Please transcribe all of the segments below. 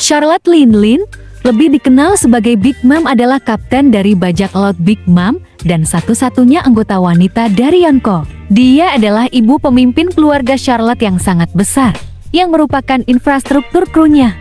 Charlotte Linlin, lebih dikenal sebagai Big Mom, adalah kapten dari bajak laut Big Mom dan satu-satunya anggota wanita dari Yonko. Dia adalah ibu pemimpin keluarga Charlotte yang sangat besar, yang merupakan infrastruktur krunya.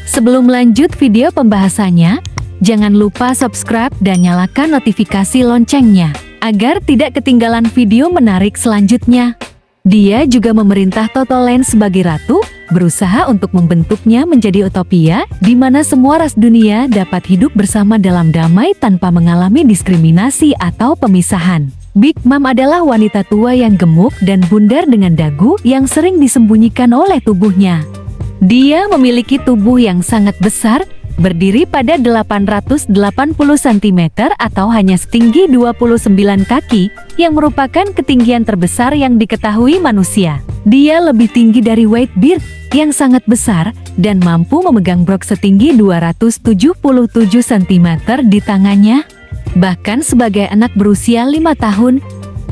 Sebelum lanjut video pembahasannya, jangan lupa subscribe dan nyalakan notifikasi loncengnya, agar tidak ketinggalan video menarik selanjutnya. Dia juga memerintah Totoland sebagai ratu, berusaha untuk membentuknya menjadi utopia, di mana semua ras dunia dapat hidup bersama dalam damai tanpa mengalami diskriminasi atau pemisahan. Big Mom adalah wanita tua yang gemuk dan bundar dengan dagu yang sering disembunyikan oleh tubuhnya. Dia memiliki tubuh yang sangat besar, berdiri pada 880 cm atau hanya setinggi 29 kaki, yang merupakan ketinggian terbesar yang diketahui manusia. Dia lebih tinggi dari Wade Beard, yang sangat besar, dan mampu memegang brok setinggi 277 cm di tangannya. Bahkan sebagai anak berusia 5 tahun,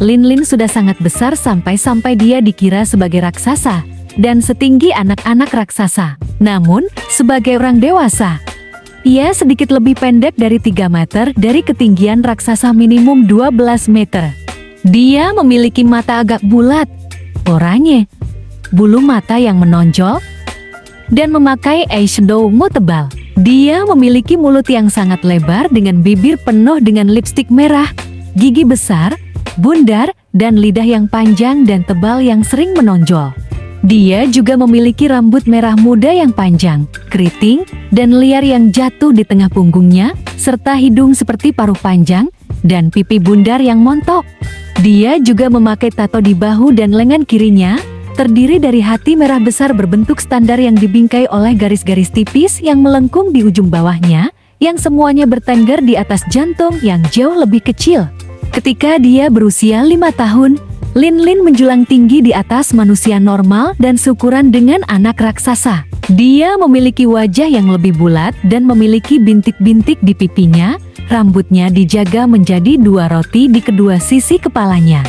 Linlin sudah sangat besar sampai dia dikira sebagai raksasa, dan setinggi anak-anak raksasa. Namun, sebagai orang dewasa, ia sedikit lebih pendek dari 3 meter dari ketinggian raksasa minimum 12 meter. Dia memiliki mata agak bulat, oranye, bulu mata yang menonjol, dan memakai eyeshadow tebal. Dia memiliki mulut yang sangat lebar dengan bibir penuh dengan lipstik merah, gigi besar, bundar, dan lidah yang panjang dan tebal yang sering menonjol. Dia juga memiliki rambut merah muda yang panjang, keriting, dan liar yang jatuh di tengah punggungnya, serta hidung seperti paruh panjang, dan pipi bundar yang montok. Dia juga memakai tato di bahu dan lengan kirinya, terdiri dari hati merah besar berbentuk standar yang dibingkai oleh garis-garis tipis yang melengkung di ujung bawahnya, yang semuanya bertengger di atas jantung yang jauh lebih kecil. Ketika dia berusia 5 tahun, Linlin menjulang tinggi di atas manusia normal dan seukuran dengan anak raksasa. Dia memiliki wajah yang lebih bulat dan memiliki bintik-bintik di pipinya. Rambutnya dijaga menjadi 2 roti di kedua sisi kepalanya.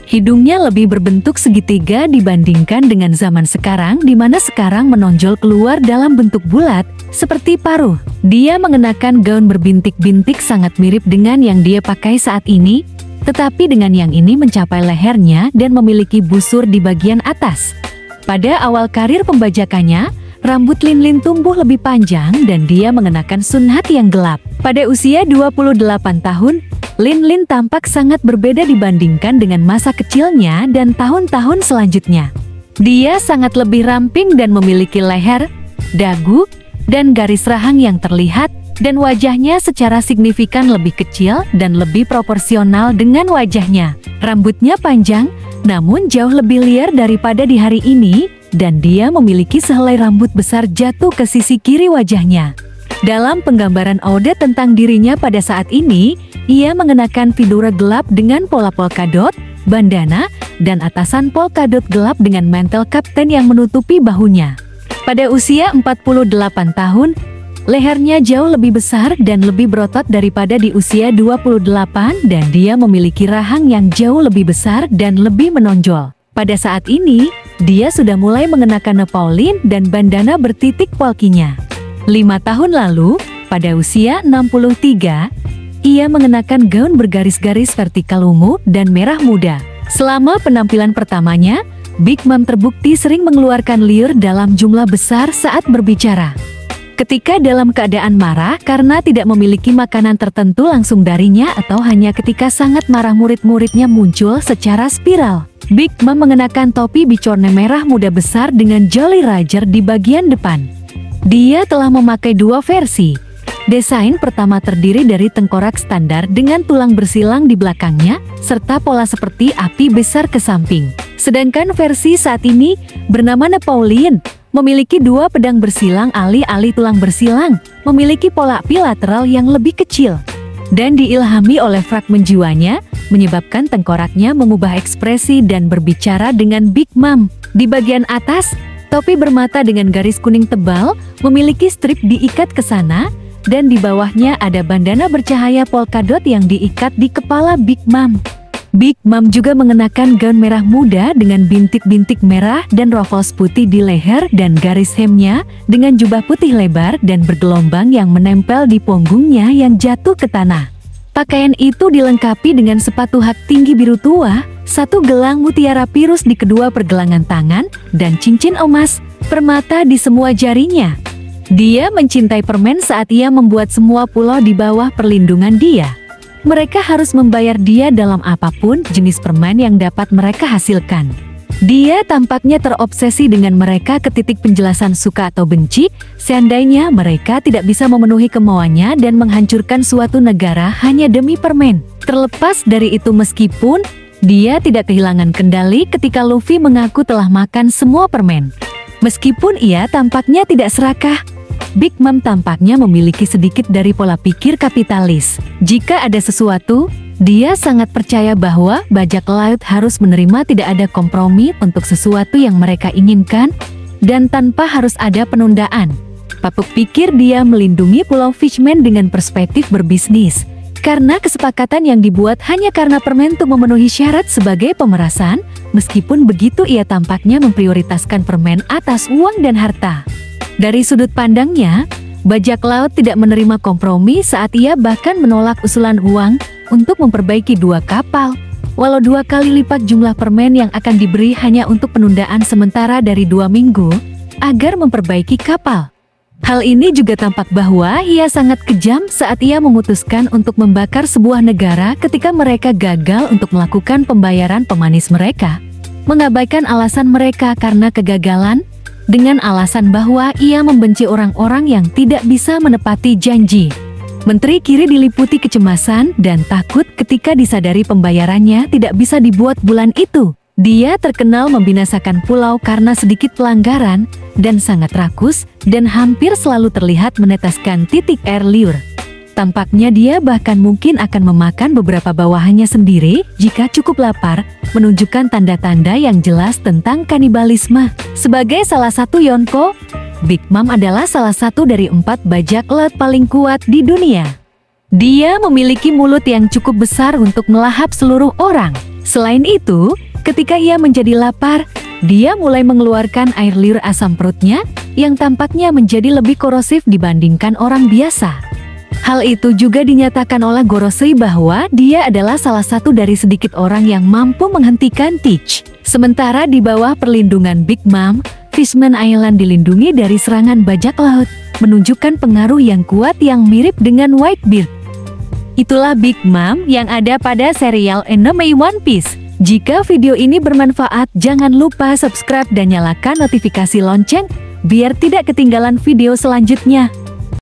Hidungnya lebih berbentuk segitiga dibandingkan dengan zaman sekarang, di mana sekarang menonjol keluar dalam bentuk bulat, seperti paruh. Dia mengenakan gaun berbintik-bintik sangat mirip dengan yang dia pakai saat ini, tetapi dengan yang ini mencapai lehernya dan memiliki busur di bagian atas. Pada awal karir pembajakannya, rambut Linlin tumbuh lebih panjang dan dia mengenakan sunhat yang gelap. Pada usia 28 tahun, Linlin tampak sangat berbeda dibandingkan dengan masa kecilnya dan tahun-tahun selanjutnya. Dia sangat lebih ramping dan memiliki leher, dagu, dan garis rahang yang terlihat, dan wajahnya secara signifikan lebih kecil dan lebih proporsional dengan wajahnya. Rambutnya panjang, namun jauh lebih liar daripada di hari ini, dan dia memiliki sehelai rambut besar jatuh ke sisi kiri wajahnya. Dalam penggambaran Ode tentang dirinya pada saat ini, ia mengenakan fedora gelap dengan pola polkadot, bandana, dan atasan polkadot gelap dengan mantel kapten yang menutupi bahunya. Pada usia 48 tahun, lehernya jauh lebih besar dan lebih berotot daripada di usia 28, dan dia memiliki rahang yang jauh lebih besar dan lebih menonjol. Pada saat ini, dia sudah mulai mengenakan Nepauline dan bandana bertitik polkinya. 5 tahun lalu, pada usia 63, ia mengenakan gaun bergaris-garis vertikal ungu dan merah muda. Selama penampilan pertamanya, Big Mom terbukti sering mengeluarkan liur dalam jumlah besar saat berbicara. Ketika dalam keadaan marah karena tidak memiliki makanan tertentu langsung darinya, atau hanya ketika sangat marah murid-muridnya muncul secara spiral. Big Mom mengenakan topi bicorne merah muda besar dengan Jolly Roger di bagian depan. Dia telah memakai 2 versi. Desain pertama terdiri dari tengkorak standar dengan tulang bersilang di belakangnya, serta pola seperti api besar ke samping. Sedangkan versi saat ini, bernama Napoleon, memiliki 2 pedang bersilang alih-alih tulang bersilang, memiliki pola api lateral yang lebih kecil, dan diilhami oleh fragmen jiwanya, menyebabkan tengkoraknya mengubah ekspresi dan berbicara dengan Big Mom. Di bagian atas, topi bermata dengan garis kuning tebal, memiliki strip diikat ke sana, dan di bawahnya ada bandana bercahaya polkadot yang diikat di kepala Big Mom. Big Mom juga mengenakan gaun merah muda dengan bintik-bintik merah dan ruffles putih di leher dan garis hemnya dengan jubah putih lebar dan bergelombang yang menempel di punggungnya yang jatuh ke tanah. Pakaian itu dilengkapi dengan sepatu hak tinggi biru tua, satu gelang mutiara pirus di kedua pergelangan tangan, dan cincin emas, permata di semua jarinya. Dia mencintai permen saat ia membuat semua pulau di bawah perlindungan dia. Mereka harus membayar dia dalam apapun jenis permen yang dapat mereka hasilkan. Dia tampaknya terobsesi dengan mereka ke titik penjelasan suka atau benci, seandainya mereka tidak bisa memenuhi kemauannya dan menghancurkan suatu negara hanya demi permen. Terlepas dari itu, meskipun dia tidak kehilangan kendali ketika Luffy mengaku telah makan semua permen. Meskipun ia tampaknya tidak serakah, Big Mom tampaknya memiliki sedikit dari pola pikir kapitalis. Jika ada sesuatu, dia sangat percaya bahwa bajak laut harus menerima tidak ada kompromi untuk sesuatu yang mereka inginkan, dan tanpa harus ada penundaan. Papuk pikir dia melindungi Pulau Fishman dengan perspektif berbisnis. Karena kesepakatan yang dibuat hanya karena permen untuk memenuhi syarat sebagai pemerasan, meskipun begitu ia tampaknya memprioritaskan permen atas uang dan harta. Dari sudut pandangnya, bajak laut tidak menerima kompromi saat ia bahkan menolak usulan uang untuk memperbaiki 2 kapal, walau 2 kali lipat jumlah permen yang akan diberi hanya untuk penundaan sementara dari 2 minggu, agar memperbaiki kapal. Hal ini juga tampak bahwa ia sangat kejam saat ia memutuskan untuk membakar sebuah negara ketika mereka gagal untuk melakukan pembayaran pemanis mereka, mengabaikan alasan mereka karena kegagalan, dengan alasan bahwa ia membenci orang-orang yang tidak bisa menepati janji. Menteri Kiri diliputi kecemasan dan takut ketika disadari pembayarannya tidak bisa dibuat bulan itu. Dia terkenal membinasakan pulau karena sedikit pelanggaran, dan sangat rakus, dan hampir selalu terlihat meneteskan titik air liur. Tampaknya dia bahkan mungkin akan memakan beberapa bawahannya sendiri jika cukup lapar, menunjukkan tanda-tanda yang jelas tentang kanibalisme. Sebagai salah satu Yonko, Big Mom adalah salah satu dari 4 bajak laut paling kuat di dunia. Dia memiliki mulut yang cukup besar untuk melahap seluruh orang. Selain itu, ketika ia menjadi lapar, dia mulai mengeluarkan air liur asam perutnya yang tampaknya menjadi lebih korosif dibandingkan orang biasa. Hal itu juga dinyatakan oleh Gorosei bahwa dia adalah salah satu dari sedikit orang yang mampu menghentikan Teach. Sementara di bawah perlindungan Big Mom, Fishman Island dilindungi dari serangan bajak laut, menunjukkan pengaruh yang kuat yang mirip dengan Whitebeard. Itulah Big Mom yang ada pada serial anime One Piece. Jika video ini bermanfaat, jangan lupa subscribe dan nyalakan notifikasi lonceng, biar tidak ketinggalan video selanjutnya.